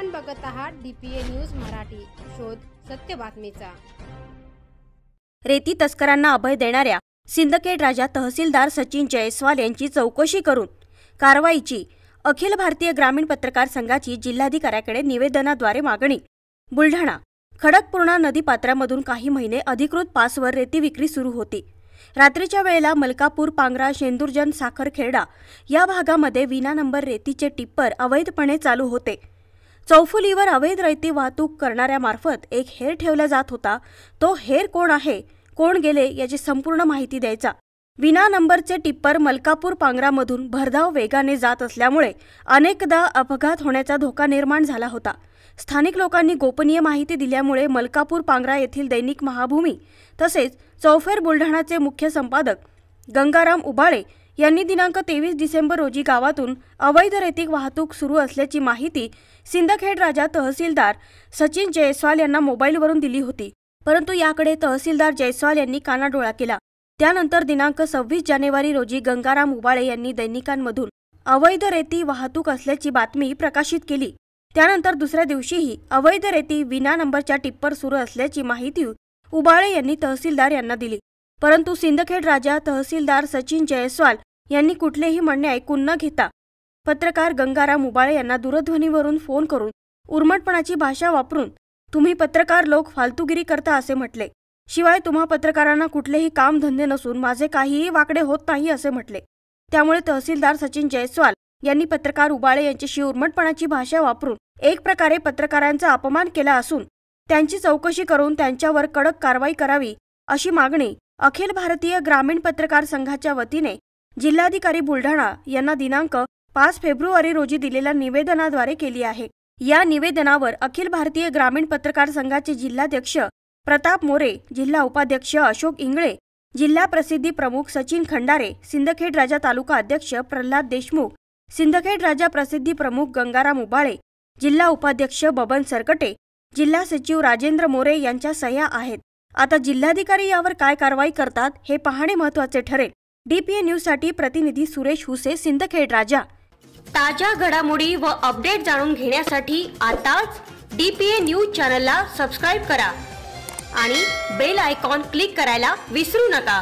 आपण बघत आहात DPA न्यूज मराठी, शोध सत्य बातमीचा। रेती तस्करांना अभय देणाऱ्या सिंदखेड राजा तहसीलदार सचिन जयस्वाल यांची चौकशी करून कारवाईची अखिल भारतीय ग्रामीण पत्रकार संघाची जिल्हाधिकाऱ्याकडे निवेदनाद्वारे मागणी। बुलढाणा खडकपूर्णा नदीपात्रामधून काही महिने अधिकृत पासवर रेती विक्री सुरू होती। रात्रीच्या वेळेला मलकापूर, पांगरा, शेंदुरजन, साखरखेडा या भागामध्ये विना नंबर रेतीचे टिप्पर अवैधपणे चालू होते। चौफुलीवर अवैध रेती वाहतूक करणाऱ्यामार्फत एक हेर ठेवला जात होता। तो हेर कोण आहे, कोण गेले याची संपूर्ण माहिती द्यायचा। विना नंबरचे टिप्पर मलकापूर, पांगरामधून भरधाव वेगाने जात असल्यामुळे अनेकदा अपघात होण्याचा धोका निर्माण झाला होता। स्थानिक लोकांनी गोपनीय माहिती दिल्यामुळे मलकापूर, पांगरा येथील दैनिक महाभूमी तसेच चौफेर बुलढाणाचे मुख्य संपादक गंगाराम उबाळे यांनी दिनांक 23 डिसेंबर रोजी गावातून अवैध रेती वाहतूक सुरू असल्याची माहिती सिंदखेड राजा तहसीलदार सचिन जयस्वाल यांना मोबाईलवरून दिली होती, परंतु याकडे तहसीलदार जयस्वाल यांनी कानाडोळा केला। त्यानंतर दिनांक 26 जानेवारी रोजी गंगाराम उबाळे यांनी दैनिकांमधून अवैध रेती वाहतूक असल्याची बातमी प्रकाशित केली। त्यानंतर दुसऱ्या दिवशीही अवैध रेती विना नंबरच्या टिप्पर सुरू असल्याची माहिती उबाळे यांनी तहसीलदार यांना दिली, परंतु सिंदखेड राजा तहसीलदार सचिन जयस्वाल यांनी कुठलेही म्हणणे ऐकून न घेता पत्रकार गंगाराम उबाळे यांना दूरध्वनीवरून फोन करून उर्मटपणाची भाषा वापरून तुम्ही पत्रकार लोक फालतूगिरी करता असे म्हटले। शिवाय तुम्हा पत्रकारांना कुठलेही काम धंदे नसून माझे काहीही वाकडे होत नाही असे म्हटले। त्यामुळे तहसीलदार सचिन जयस्वाल यांनी पत्रकार उबाळे यांच्याशी उर्मटपणाची भाषा वापरून एक प्रकारे पत्रकारांचा अपमान केला असून त्यांची चौकशी करून त्यांच्यावर कडक कारवाई करावी अशी मागणी अखिल भारतीय ग्रामीण पत्रकार संघाच्या वतीने जिल्हाधिकारी बुलढाणा यांना दिनांक 5 फेब्रुवारी रोजी दिलेल्या निवेदनाद्वारे केली आहे। या निवेदनावर अखिल भारतीय ग्रामीण पत्रकार संघाचे जिल्हाध्यक्ष प्रताप मोरे, जिल्हा उपाध्यक्ष अशोक इंगळे, जिल्हा प्रसिद्धी प्रमुख सचिन खंडारे, सिंदखेड राजा तालुका अध्यक्ष प्रल्हाद देशमुख, सिंदखेड राजा प्रसिद्धी प्रमुख गंगाराम उबाळे, जिल्हा उपाध्यक्ष बबन सरकटे, जिल्हा सचिव राजेंद्र मोरे यांच्या सह्या आहेत। आता जिल्हाधिकारी यावर काय कारवाई करतात हे पाहणे महत्त्वाचे ठरेल। DPA न्यूजसाठी प्रतिनिधी सुरेश हुसे, सिंदखेड राजा। ताज्या घडामोडी व अपडेट जाणून घेण्यासाठी आताच DPA न्यूज चॅनलला सबस्क्राइब करा आणि बेल आयकॉन क्लिक करायला विसरू नका।